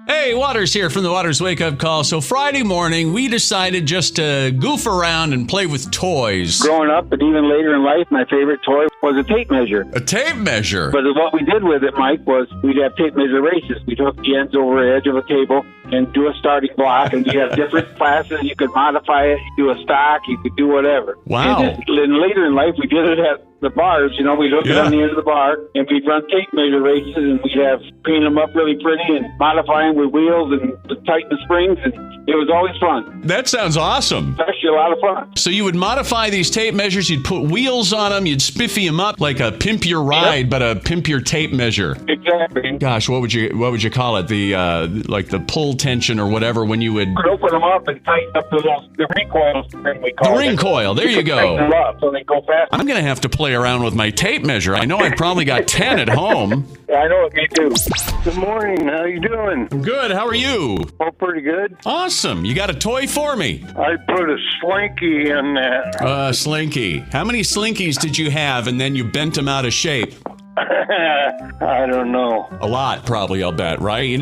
Hey, Waters here from the Waters Wake Up Call. So Friday morning, we decided just to goof around and play with toys. Growing up, and even later in life, my favorite toy was a tape measure. A tape measure? But what we did with it, Mike, was we'd have tape measure races. We'd hook the ends over the edge of a table and do a starting block, and you have different classes. You could modify it, you do a stock, you could do whatever. Wow. And then later in life, we did it at the bars, we'd hook it on the end of the bar, and we'd run tape measure races, and we'd have paint them up really pretty and modify them with wheels and tighten the springs, and it was always fun. That sounds awesome. It's actually a lot of fun. So you would modify these tape measures, you'd put wheels on them, you'd spiffy them up like a Pimp Your Ride, but a Pimp Your Tape measure. Exactly. Gosh, what would you call it? The like the pull tension or whatever when you would open them up and tighten up the recoil spring, we call it. The ring coil, there you go. Tighten them up so they go fast. I'm going to have to play around with my tape measure. I know I've probably got 10 at home. Yeah, I know it, me too. Good morning. How you doing? Good. How are you? Oh, pretty good. Awesome. You got a toy for me? I put a slinky in that. Slinky. How many slinkies did you have and then you bent them out of shape? I don't know. A lot, probably, I'll bet, right?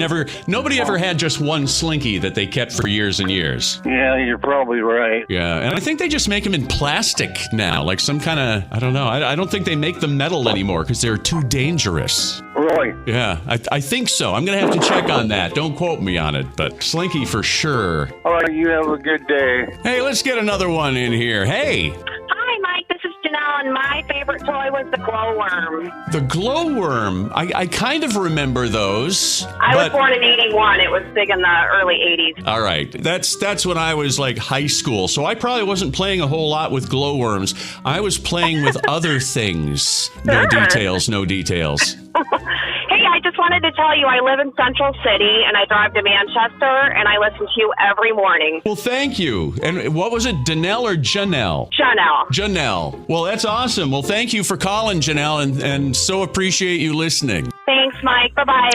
Nobody ever had just one slinky that they kept for years and years. Yeah, you're probably right. Yeah, and I think they just make them in plastic now, like some kind of, I don't know. I don't think they make them metal anymore because they're too dangerous. Really? Yeah, I think so. I'm going to have to check on that. Don't quote me on it, but slinky for sure. All right, you have a good day. Hey, let's get another one in here. Hey. Hi, Mike. This is Janelle, and my favorite toy was the glowworm. The glowworm. I kind of remember those. I was born in 81. It was big in the early 80s. All right. That's when I was like high school. So I probably wasn't playing a whole lot with glowworms. I was playing with other things. No details, no details. Hey, I just wanted to tell you I live in Central City, and I drive to Manchester, and I listen to you every morning. Well, thank you. And what was it, Danelle or Janelle? Janelle. Janelle. Well, that's awesome. Well, thank you for calling, Janelle, and so appreciate you listening. Thanks, Mike. Bye-bye.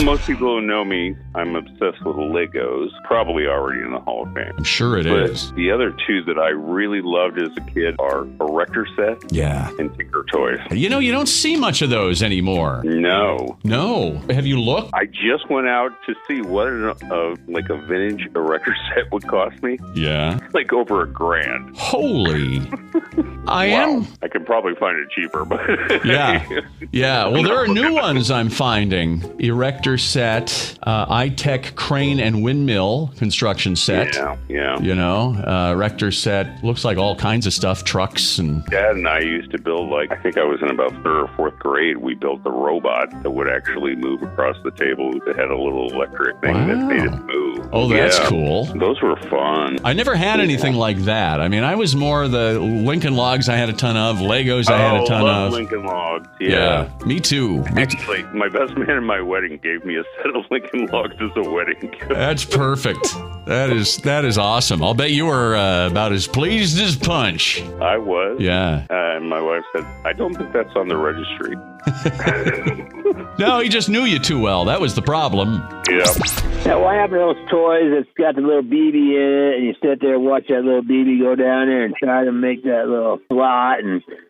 Most people who know me, I'm obsessed with Legos, probably already in the Hall of Fame. I'm sure it is. The other two that I really loved as a kid are Erector Set and Tinker Toys. You don't see much of those anymore. No. Have you looked? I just went out to see what a vintage Erector Set would cost me. Yeah. Like over $1,000. Holy. I could probably find it cheaper, but yeah. Well, there are new ones I'm finding. Erector set, iTech crane and windmill construction set. Yeah. Erector set, looks like all kinds of stuff, trucks and... Dad and I used to build, I think I was in about 3rd or 4th grade, we built the robot that would actually move across the table that had a little electric thing that made it move. Oh, that's cool. Those were fun. I never had anything like that. I mean, I was more the Lincoln Logs I had a ton of, Legos I had a ton of. Lincoln Logs, yeah. Me too. Actually, my best man in my wedding gave me a set of Lincoln Logs as a wedding gift. That's perfect. That is awesome. I'll bet you were about as pleased as punch. I was. Yeah. And my wife said, I don't think that's on the registry. No, he just knew you too well. That was the problem. Yeah. Now, what happened to those toys that's got the little BB in it, and you sit there and watch that little BB go down there and try to make that little slot,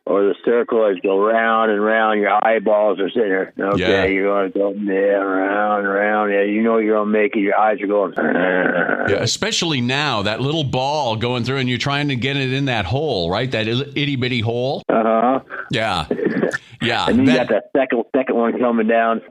or the circle as go round and round, your eyeballs are sitting there. Okay, you're going to go round and round. Yeah, you're going to make it. Your eyes are going. Yeah, especially now, that little ball going through, and you're trying to get it in that hole, right? That itty bitty hole. Yeah. Yeah. And you got that second one coming down.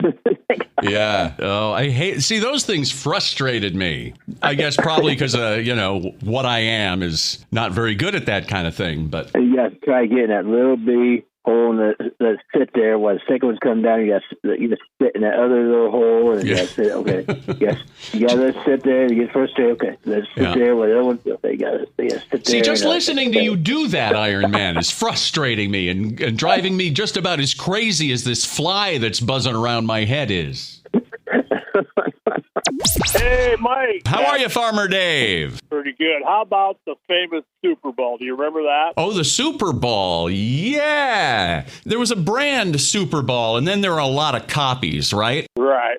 Yeah. Oh, I hate. See, those things frustrated me. I guess probably because what I am is not very good at that kind of thing. But you got to try getting that little bitty hole that sit there. While the second one's coming down, you got to sit in that other little hole, and you got to sit. Okay, yes, you got to sit there. You get first day. Okay, let's sit there. While the other one, you got to sit there. See, just listening to you do that, Iron Man, is frustrating me and driving me just about as crazy as this fly that's buzzing around my head is. Hey, Mike. How are you, Farmer Dave? Pretty pretty good. How about the famous Super Bowl? Do you remember that? Oh, the Super Bowl. Yeah. There was a brand Super Bowl, and then there were a lot of copies, right? Right.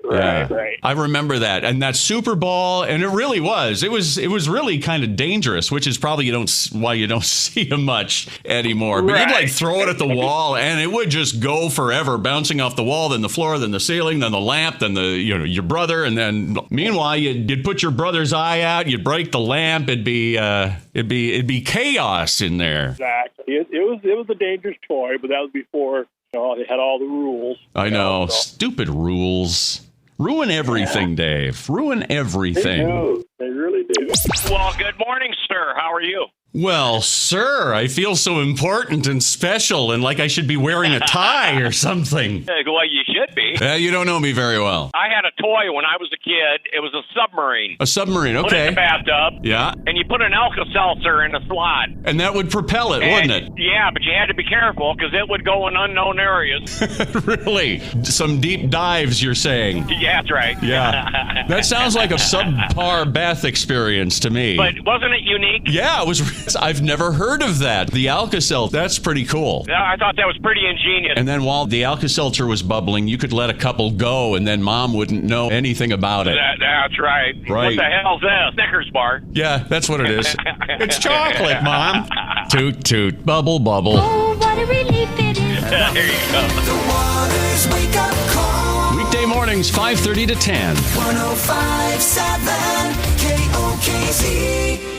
I remember that. And that Super Bowl, and it really was. It was really kind of dangerous, which is probably why you don't see them much anymore. But you'd like throw it at the wall, and it would just go forever, bouncing off the wall, then the floor, then the ceiling, then the lamp, then your brother, and then meanwhile you'd put your brother's eye out, you'd break the lamp, it'd be chaos in there. Exactly. It was a dangerous toy, but that was before they had all the rules. I know. Stupid rules. Ruin everything, Dave. Ruin everything. They really do. Well, good morning, sir. How are you? Well, sir, I feel so important and special and like I should be wearing a tie or something. Well, you should be. You don't know me very well. I had a toy when I was a kid. It was a submarine. A submarine, Put it in okay. the bathtub. Yeah. And you put an Alka-Seltzer in a slot. And that would propel it, wouldn't it? Yeah, but you had to be careful because it would go in unknown areas. Really? Some deep dives, you're saying? Yeah, that's right. Yeah. That sounds like a subpar bath experience to me. But wasn't it unique? Yeah, it was. I've never heard of that. The Alka-Seltzer, that's pretty cool. Yeah, I thought that was pretty ingenious. And then while the Alka-Seltzer was bubbling, you could let a couple go, and then Mom wouldn't know anything about it. That's right. Right. What the hell's this? Snickers bar. Yeah, that's what it is. It's chocolate, Mom. Toot, toot, bubble, bubble. Oh, what a relief it is. There you go. The Waters Wake Up Call. Weekday mornings, 5:30 to 10. 105.7 KOKZ.